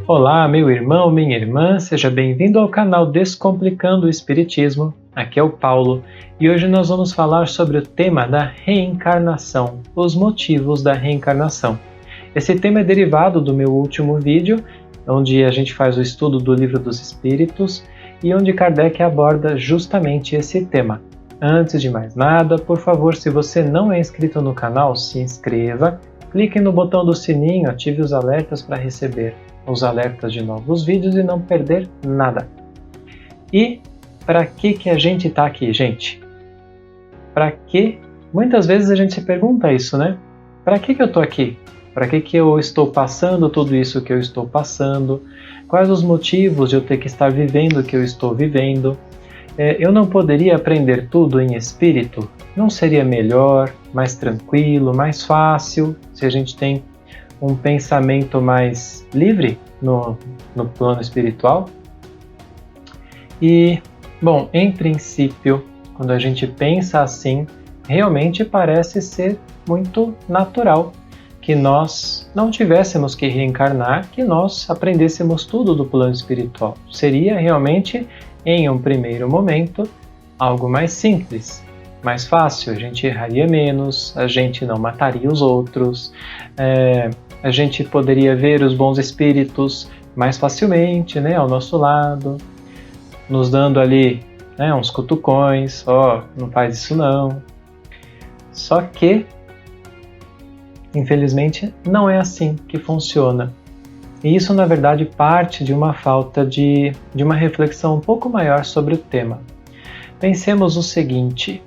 Olá, meu irmão, minha irmã, seja bem-vindo ao canal Descomplicando o Espiritismo. Aqui é o Paulo e hoje nós vamos falar sobre o tema da reencarnação, os motivos da reencarnação. Esse tema é derivado do meu último vídeo, onde a gente faz o estudo do Livro dos Espíritos e onde Kardec aborda justamente esse tema. Antes de mais nada, por favor, se você não é inscrito no canal, se inscreva, clique no botão do sininho, ative os alertas para receber os alertas de novos vídeos e não perder nada. E para que a gente está aqui, gente? Para que? Muitas vezes a gente se pergunta isso, né? Para que eu estou aqui? Para que eu estou passando tudo isso que eu estou passando? Quais os motivos de eu ter que estar vivendo o que eu estou vivendo? Eu não poderia aprender tudo em espírito? Não seria melhor, mais tranquilo, mais fácil, se a gente tem um pensamento mais livre no plano espiritual? E, bom, em princípio, quando a gente pensa assim, realmente parece ser muito natural que nós não tivéssemos que reencarnar, que nós aprendêssemos tudo do plano espiritual. Seria realmente, em um primeiro momento, algo mais simples, mais fácil, a gente erraria menos, a gente não mataria os outros, a gente poderia ver os bons espíritos mais facilmente, né, ao nosso lado, nos dando ali, né, uns cutucões, não faz isso não. Só que, infelizmente, não é assim que funciona. E isso, na verdade, parte de uma falta de uma reflexão um pouco maior sobre o tema. Pensemos o seguinte: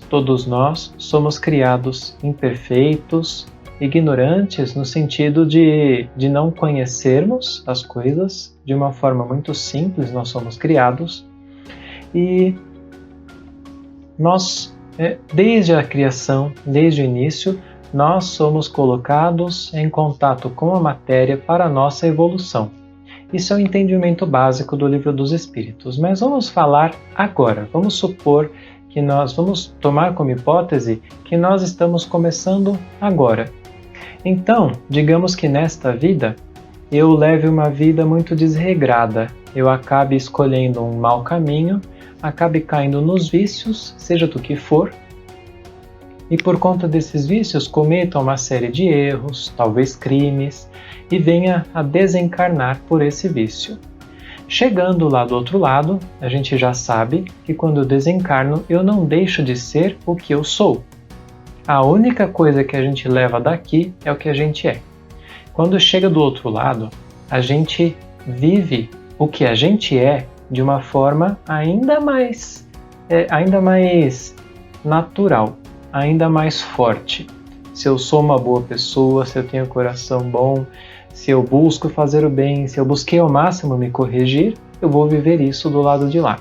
todos nós, somos criados imperfeitos, ignorantes no sentido de não conhecermos as coisas de uma forma muito simples. Nós somos criados e nós, desde a criação, desde o início, nós somos colocados em contato com a matéria para a nossa evolução. Isso é o entendimento básico do Livro dos Espíritos. Mas vamos falar agora, vamos supor que vamos tomar como hipótese que nós estamos começando agora. Então, digamos que nesta vida eu leve uma vida muito desregrada, eu acabe escolhendo um mau caminho, acabe caindo nos vícios, seja do que for, e por conta desses vícios cometa uma série de erros, talvez crimes, e venha a desencarnar por esse vício. Chegando lá do outro lado, a gente já sabe que quando eu desencarno eu não deixo de ser o que eu sou. A única coisa que a gente leva daqui é o que a gente é. Quando chega do outro lado, a gente vive o que a gente é de uma forma ainda mais natural, ainda mais forte. Se eu sou uma boa pessoa, se eu tenho coração bom, se eu busco fazer o bem, se eu busquei ao máximo me corrigir, eu vou viver isso do lado de lá.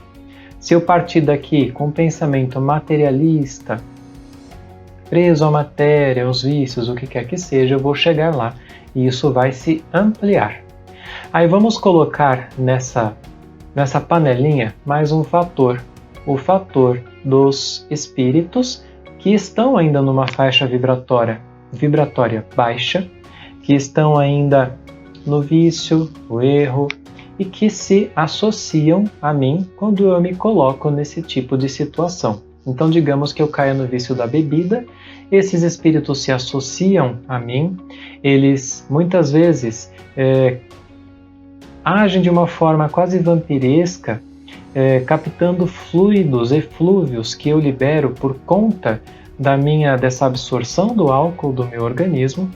Se eu partir daqui com um pensamento materialista, preso à matéria, aos vícios, o que quer que seja, eu vou chegar lá e isso vai se ampliar. Aí vamos colocar nessa panelinha mais um fator, o fator dos espíritos que estão ainda numa faixa vibratória baixa, que estão ainda no vício, no erro, e que se associam a mim quando eu me coloco nesse tipo de situação. Então, digamos que eu caia no vício da bebida, esses espíritos se associam a mim, eles muitas vezes agem de uma forma quase vampiresca, captando fluidos, eflúvios que eu libero por conta dessa absorção do álcool do meu organismo.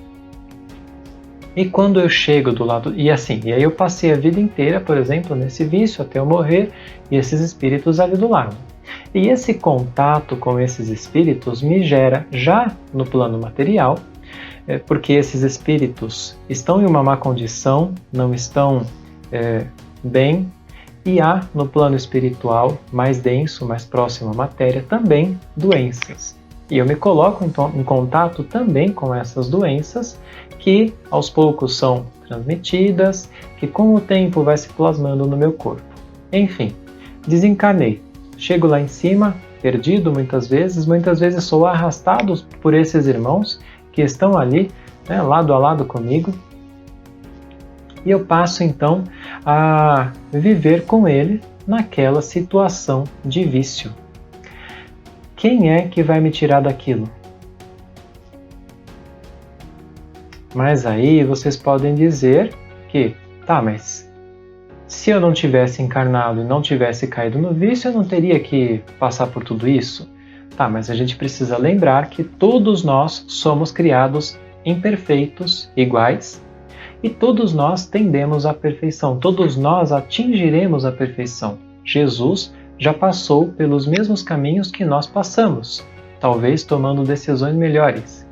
E quando eu chego do lado... E aí eu passei a vida inteira, por exemplo, nesse vício até eu morrer, e esses espíritos ali do lado. E esse contato com esses espíritos me gera, já no plano material, porque esses espíritos estão em uma má condição, não estão bem, e há no plano espiritual, mais denso, mais próximo à matéria, também doenças. E eu me coloco então em contato também com essas doenças, que aos poucos são transmitidas, que com o tempo vai se plasmando no meu corpo. Enfim, desencarnei. Chego lá em cima, perdido muitas vezes sou arrastado por esses irmãos que estão ali, né, lado a lado comigo, e eu passo então a viver com ele naquela situação de vício. Quem é que vai me tirar daquilo? Mas aí vocês podem dizer que, tá, mas se eu não tivesse encarnado e não tivesse caído no vício, eu não teria que passar por tudo isso? Tá, mas a gente precisa lembrar que todos nós somos criados imperfeitos, iguais, e todos nós tendemos à perfeição, todos nós atingiremos a perfeição. Jesus já passou pelos mesmos caminhos que nós passamos, talvez tomando decisões melhores.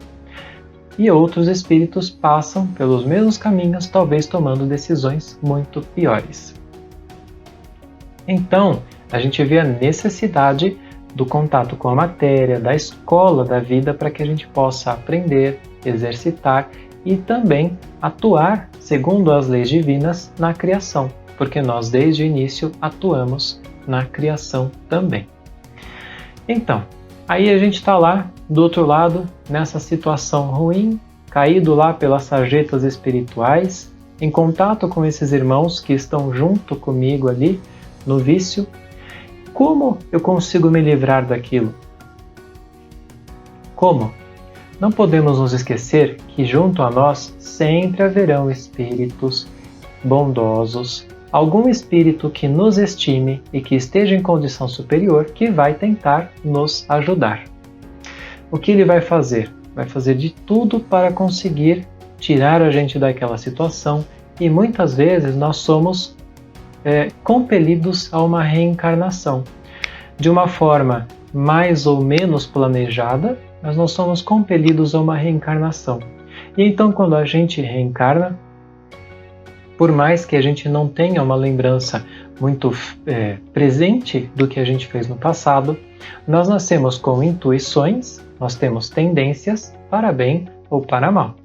E outros espíritos passam pelos mesmos caminhos, talvez tomando decisões muito piores. Então, a gente vê a necessidade do contato com a matéria, da escola da vida, para que a gente possa aprender, exercitar e também atuar segundo as leis divinas na criação, porque nós desde o início atuamos na criação também. Então, aí a gente está lá do outro lado, nessa situação ruim, caído lá pelas sarjetas espirituais, em contato com esses irmãos que estão junto comigo ali no vício. Como eu consigo me livrar daquilo? Como? Não podemos nos esquecer que junto a nós sempre haverão espíritos bondosos, algum espírito que nos estime e que esteja em condição superior que vai tentar nos ajudar. O que ele vai fazer? Vai fazer de tudo para conseguir tirar a gente daquela situação e muitas vezes nós somos compelidos a uma reencarnação. De uma forma mais ou menos planejada, mas nós somos compelidos a uma reencarnação. E então quando a gente reencarna, por mais que a gente não tenha uma lembrança muito presente do que a gente fez no passado, nós nascemos com intuições, nós temos tendências para bem ou para mal.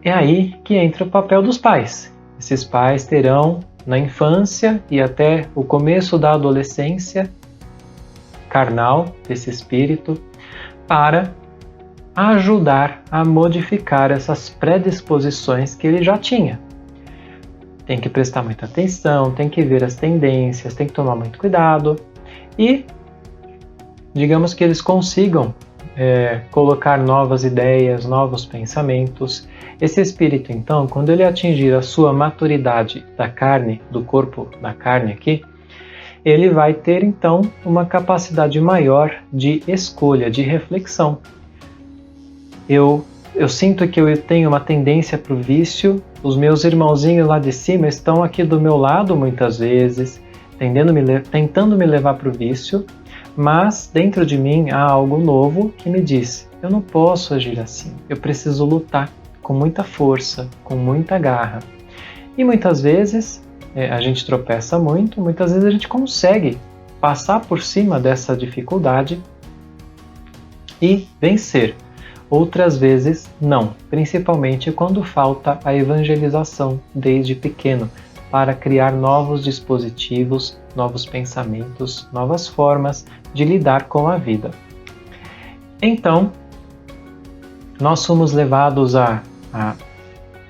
É aí que entra o papel dos pais. Esses pais terão na infância e até o começo da adolescência carnal desse espírito para ajudar a modificar essas predisposições que ele já tinha. Tem que prestar muita atenção, tem que ver as tendências, tem que tomar muito cuidado e digamos que eles consigam colocar novas ideias, novos pensamentos. Esse espírito, então, quando ele atingir a sua maturidade da carne, do corpo da carne aqui, ele vai ter, então, uma capacidade maior de escolha, de reflexão. Eu sinto que eu tenho uma tendência para o vício, os meus irmãozinhos lá de cima estão aqui do meu lado muitas vezes, tentando me levar para o vício, mas dentro de mim há algo novo que me diz, eu não posso agir assim, eu preciso lutar com muita força, com muita garra. E muitas vezes a gente tropeça muito, muitas vezes a gente consegue passar por cima dessa dificuldade e vencer. Outras vezes não, principalmente quando falta a evangelização desde pequeno, para criar novos dispositivos, novos pensamentos, novas formas de lidar com a vida. Então, nós somos levados a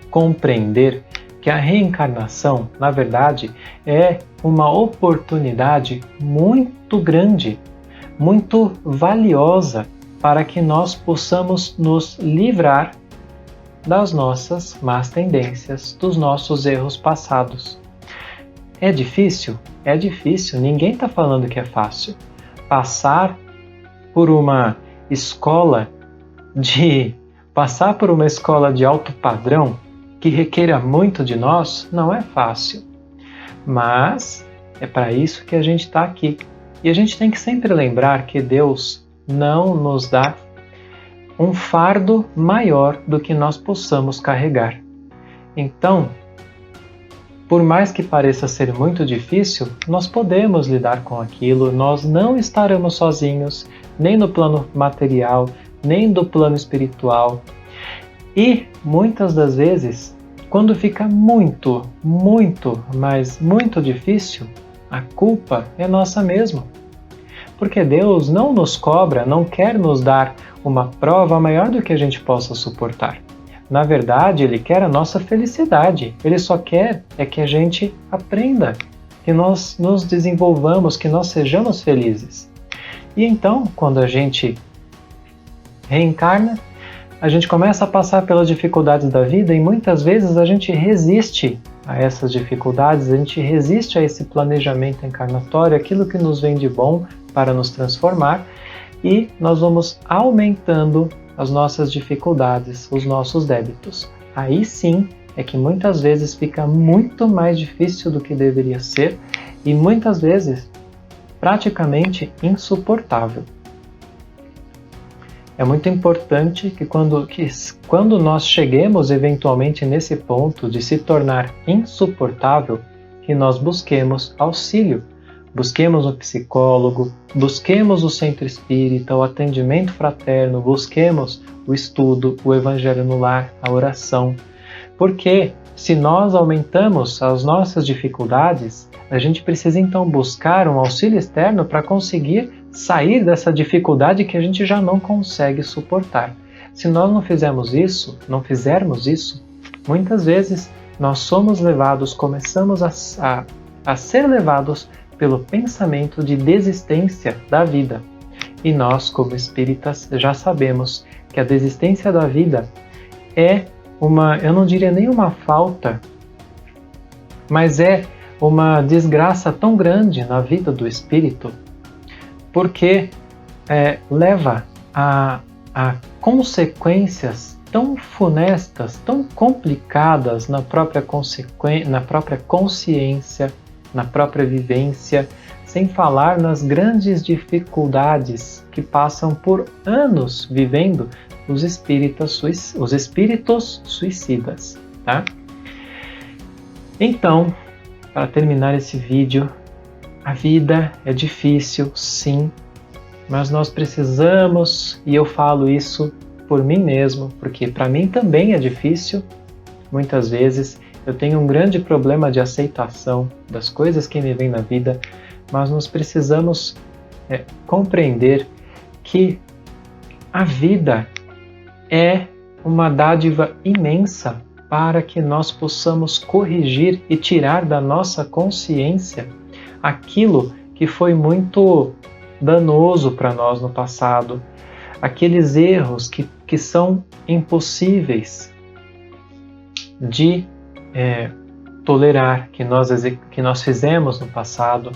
compreender que a reencarnação, na verdade, é uma oportunidade muito grande, muito valiosa, para que nós possamos nos livrar das nossas más tendências, dos nossos erros passados. É difícil? É difícil, ninguém está falando que é fácil. Passar por uma escola de alto padrão, que requeira muito de nós, não é fácil. Mas é para isso que a gente está aqui. E a gente tem que sempre lembrar que Deus não nos dá um fardo maior do que nós possamos carregar. Então, por mais que pareça ser muito difícil, nós podemos lidar com aquilo, nós não estaremos sozinhos, nem no plano material, nem do plano espiritual. E, muitas das vezes, quando fica muito, mas muito difícil, a culpa é nossa mesmo. Porque Deus não nos cobra, não quer nos dar uma prova maior do que a gente possa suportar. Na verdade, ele quer a nossa felicidade. Ele só quer que a gente aprenda, que nós nos desenvolvamos, que nós sejamos felizes. E então, quando a gente reencarna, a gente começa a passar pelas dificuldades da vida e muitas vezes a gente resiste a essas dificuldades, a gente resiste a esse planejamento encarnatório, aquilo que nos vem de bom para nos transformar, e nós vamos aumentando as nossas dificuldades, os nossos débitos. Aí sim é que muitas vezes fica muito mais difícil do que deveria ser e muitas vezes praticamente insuportável. É muito importante que quando nós cheguemos eventualmente nesse ponto de se tornar insuportável, que nós busquemos auxílio. Busquemos um psicólogo, busquemos o centro espírita, o atendimento fraterno, busquemos o estudo, o evangelho no lar, a oração. Porque se nós aumentamos as nossas dificuldades, a gente precisa então buscar um auxílio externo para conseguir sair dessa dificuldade que a gente já não consegue suportar. Se nós não fizermos isso, muitas vezes nós somos levados, começamos a ser levados pelo pensamento de desistência da vida. E nós, como espíritas, já sabemos que a desistência da vida é eu não diria nem uma falta, mas é uma desgraça tão grande na vida do espírito, porque leva a consequências tão funestas, tão complicadas na própria consciência, na própria vivência, sem falar nas grandes dificuldades que passam por anos vivendo os espíritos suicidas, tá? Então, para terminar esse vídeo, a vida é difícil, sim, mas nós precisamos, e eu falo isso por mim mesmo, porque para mim também é difícil, muitas vezes. Eu tenho um grande problema de aceitação das coisas que me vêm na vida, mas nós precisamos compreender que a vida é uma dádiva imensa para que nós possamos corrigir e tirar da nossa consciência aquilo que foi muito danoso para nós no passado, aqueles erros que são impossíveis de tolerar, que nós fizemos no passado,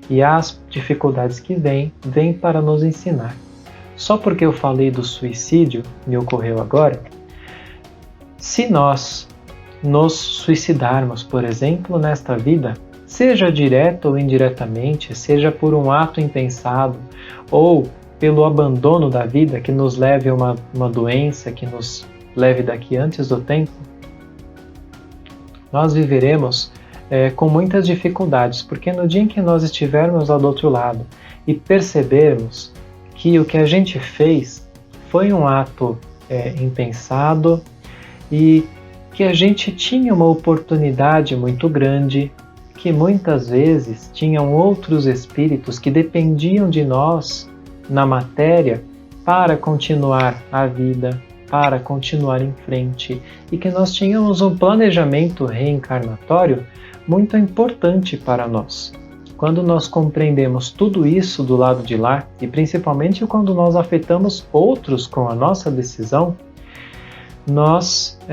e as dificuldades que vêm para nos ensinar. Só porque eu falei do suicídio, me ocorreu agora, se nós nos suicidarmos, por exemplo, nesta vida, seja direto ou indiretamente, seja por um ato impensado, ou pelo abandono da vida que nos leve a uma doença, que nos leve daqui antes do tempo, nós viveremos com muitas dificuldades, porque no dia em que nós estivermos lá do outro lado e percebermos que o que a gente fez foi um ato impensado e que a gente tinha uma oportunidade muito grande, que muitas vezes tinham outros espíritos que dependiam de nós na matéria para continuar a vida, para continuar em frente, e que nós tínhamos um planejamento reencarnatório muito importante para nós. Quando nós compreendemos tudo isso do lado de lá, e principalmente quando nós afetamos outros com a nossa decisão,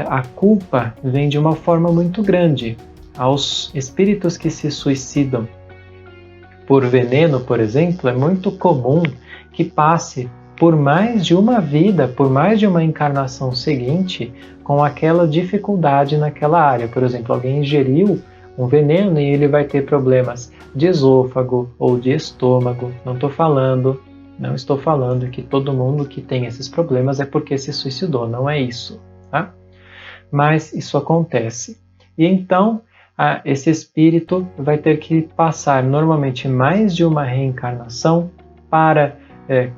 a culpa vem de uma forma muito grande. Aos espíritos que se suicidam por veneno, por exemplo, é muito comum que passe por mais de uma vida, por mais de uma encarnação seguinte, com aquela dificuldade naquela área. Por exemplo, alguém ingeriu um veneno e ele vai ter problemas de esôfago ou de estômago. Não estou falando que todo mundo que tem esses problemas é porque se suicidou, não é isso, tá? Mas isso acontece. E então, esse espírito vai ter que passar normalmente mais de uma reencarnação para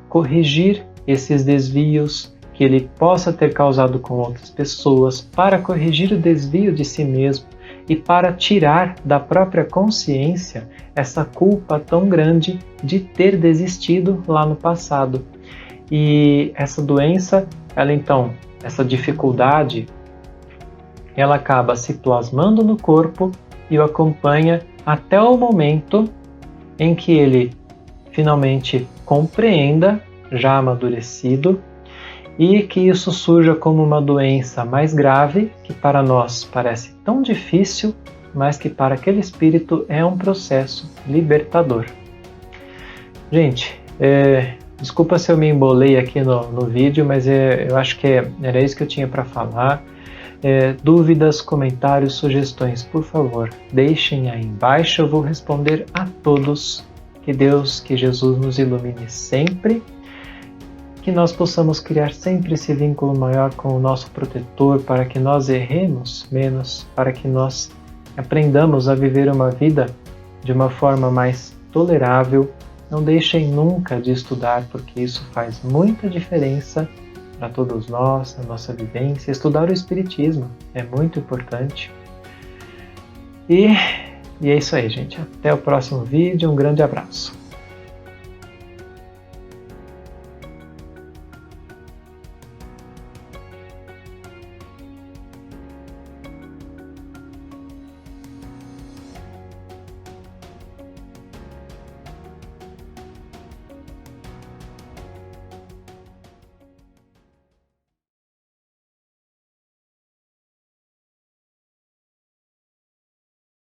corrigir esses desvios que ele possa ter causado com outras pessoas, para corrigir o desvio de si mesmo e para tirar da própria consciência essa culpa tão grande de ter desistido lá no passado. E essa doença, ela então essa dificuldade, ela acaba se plasmando no corpo e o acompanha até o momento em que ele finalmente compreenda, já amadurecido, e que isso surja como uma doença mais grave, que para nós parece tão difícil, mas que para aquele espírito é um processo libertador. Gente, desculpa se eu me embolei aqui no vídeo, mas eu acho que era isso que eu tinha para falar. Dúvidas, comentários, sugestões, por favor, deixem aí embaixo, eu vou responder a todos. Que Deus, que Jesus nos ilumine sempre, que nós possamos criar sempre esse vínculo maior com o nosso protetor, para que nós erremos menos, para que nós aprendamos a viver uma vida de uma forma mais tolerável. Não deixem nunca de estudar, porque isso faz muita diferença para todos nós, na nossa vivência. Estudar o Espiritismo é muito importante. E é isso aí, gente. Até o próximo vídeo. Um grande abraço.